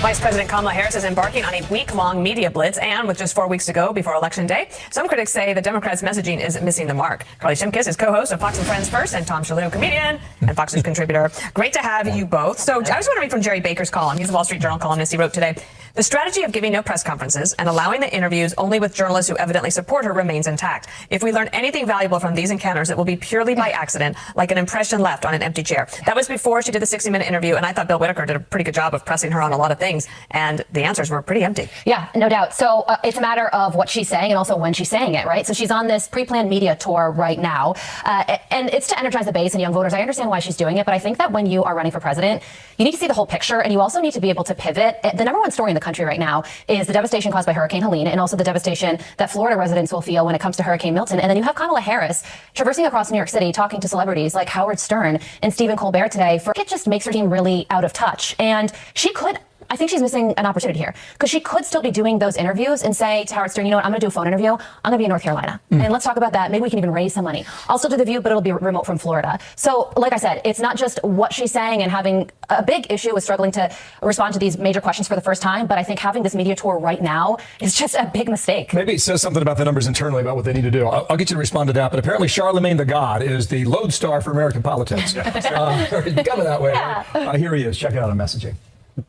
Vice President Kamala Harris is embarking on a week-long media blitz, and with just 4 weeks to go before Election Day, some critics say the Democrats' messaging is missing the mark. Carly Shimkus is co-host of Fox and Friends First, and Tom Shalhoub, comedian and Fox News contributor. Great to have you both. So I just want to read from Jerry Baker's column. He's a Wall Street Journal columnist. He wrote today, "The strategy of giving no press conferences and allowing the interviews only with journalists who evidently support her remains intact. If we learn anything valuable from these encounters, it will be purely by accident, like an impression left on an empty chair." That was before she did the 60-minute interview, and I thought Bill Whitaker did a pretty good job of pressing her on a lot of things, and the answers were pretty empty. Yeah, no doubt. So it's a matter of what she's saying and also when she's saying it, right? So she's on this pre-planned media tour right now, and it's to energize the base and young voters. I understand why she's doing it, but I think that when you are running for president, you need to see the whole picture, and you also need to be able to pivot. The number one story in the country right now is the devastation caused by Hurricane Helene, and also the devastation that Florida residents will feel when it comes to Hurricane Milton. And then you have Kamala Harris traversing across New York City, talking to celebrities like Howard Stern and Stephen Colbert today. It just makes her team really out of touch, and she could. I think she's missing an opportunity here, because she could still be doing those interviews and say to Howard Stern, you know what, I'm going to do a phone interview. I'm going to be in North Carolina. And let's talk about that. Maybe we can even raise some money. I'll still do The View, but it'll be remote from Florida. So like I said, it's not just what she's saying and having a big issue with struggling to respond to these major questions for the first time. But I think having this media tour right now is just a big mistake. Maybe it says something about the numbers internally about what they need to do. I'll get you to respond to that. But apparently Charlemagne the God is the lodestar for American politics. It's coming that way. Yeah. Right? Here he is. Check it out on messaging.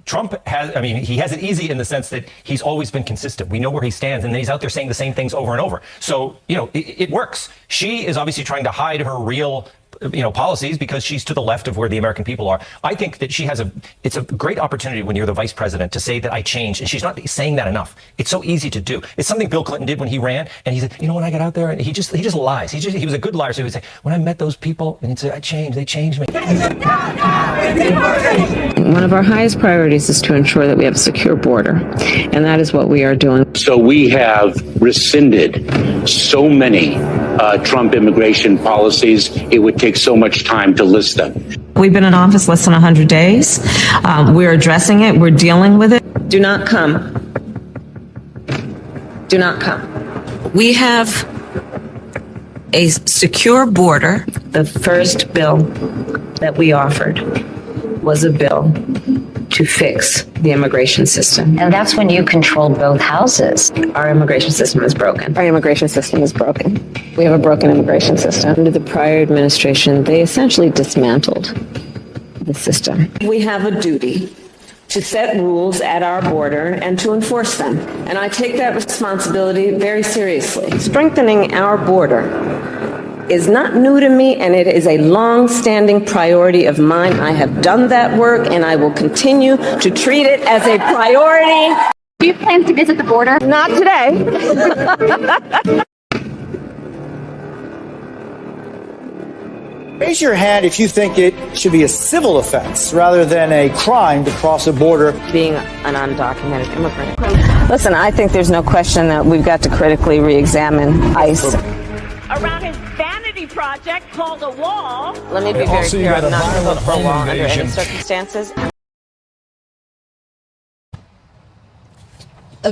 Trump has, he has it easy in the sense that he's always been consistent. We know where he stands, and then he's out there saying the same things over and over. So, it works. She is obviously trying to hide her real, policies because she's to the left of where the American people are. I think that it's a great opportunity when you're the vice president to say that I changed, and she's not saying that enough. It's so easy to do. It's something Bill Clinton did when he ran, and he said, when I got out there, and he just lies. He was a good liar. So he would say, when I met those people, and he'd say, I changed, they changed me. One of our highest priorities is to ensure that we have a secure border, and that is what we are doing. So we have rescinded so many Trump immigration policies, it would take so much time to list them. We've been in office less than 100 days. We're addressing it. We're dealing with it. Do not come. Do not come. We have a secure border. The first bill that we offered was a bill to fix the immigration system. And that's when you controlled both houses. Our immigration system is broken. Our immigration system is broken. We have a broken immigration system. Under the prior administration, they essentially dismantled the system. We have a duty to set rules at our border and to enforce them. And I take that responsibility very seriously. Strengthening our border is not new to me, and it is a long-standing priority of mine. I have done that work, and I will continue to treat it as a priority. Do you plan to visit the border? Not today. Raise your hand if you think it should be a civil offense rather than a crime to cross a border. Being an undocumented immigrant. Listen, I think there's no question that we've got to critically re-examine ICE. Around his vanity project called a wall. Let me be very clear, I'm not going to vote for a wall under any circumstances.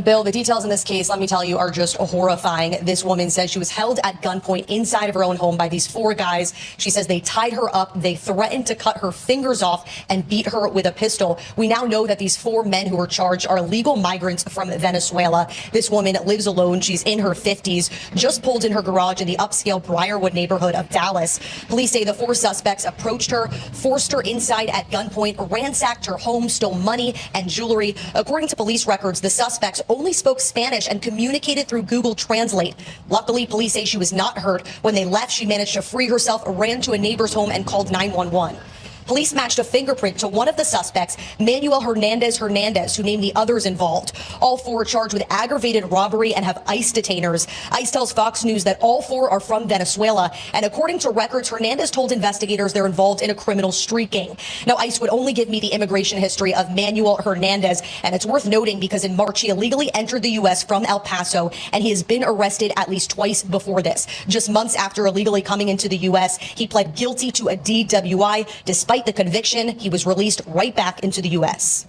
Bill, the details in this case, let me tell you, are just horrifying. This woman says she was held at gunpoint inside of her own home by these four guys. She says they tied her up, they threatened to cut her fingers off and beat her with a pistol. We now know that these four men who were charged are illegal migrants from Venezuela. This woman lives alone. She's in her 50s, just pulled in her garage in the upscale Briarwood neighborhood of Dallas. Police say the four suspects approached her, forced her inside at gunpoint, ransacked her home, stole money and jewelry. According to police records, the suspects only spoke Spanish and communicated through Google Translate. Luckily, police say she was not hurt. When they left, she managed to free herself, ran to a neighbor's home, and called 911. Police matched a fingerprint to one of the suspects, Manuel Hernandez, who named the others involved. All four are charged with aggravated robbery and have ICE detainers. ICE tells Fox News that all four are from Venezuela, and according to records, Hernandez told investigators they're involved in a criminal street gang. Now, ICE would only give me the immigration history of Manuel Hernandez, and it's worth noting because in March he illegally entered the U.S. from El Paso, and he has been arrested at least twice before this. Just months after illegally coming into the U.S., he pled guilty to a DWI. Despite the conviction, he was released right back into the U.S.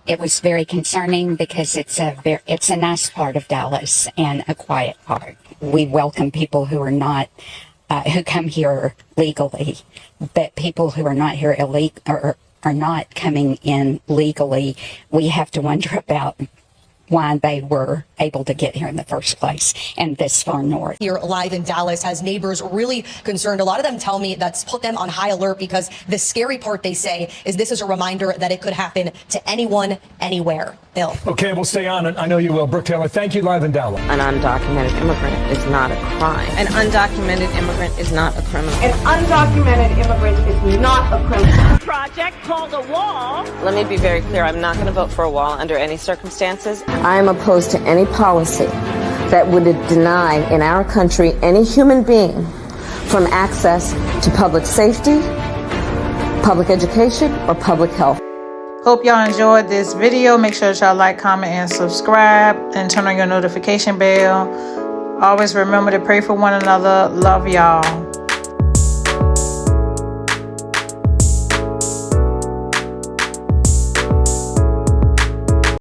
It was very concerning because it's a nice part of Dallas and a quiet part. We welcome people who are not who come here legally, but people who are not here are not coming in legally, we have to wonder about why they were able to get here in the first place and this far north. Here live in Dallas has neighbors really concerned. A lot of them tell me that's put them on high alert because the scary part, they say, is this is a reminder that it could happen to anyone, anywhere. Bill. Okay, we'll stay on it. I know you will. Brooke Taylor, thank you, live in Dallas. An undocumented immigrant is not a crime. An undocumented immigrant is not a criminal. An undocumented immigrant is not a criminal. Project called a wall. Let me be very clear. I'm not going to vote for a wall under any circumstances. I am opposed to any policy that would deny in our country any human being from access to public safety, public education, or public health. Hope y'all enjoyed this video. Make sure that y'all like, comment, and subscribe, and turn on your notification bell. Always remember to pray for one another. Love y'all.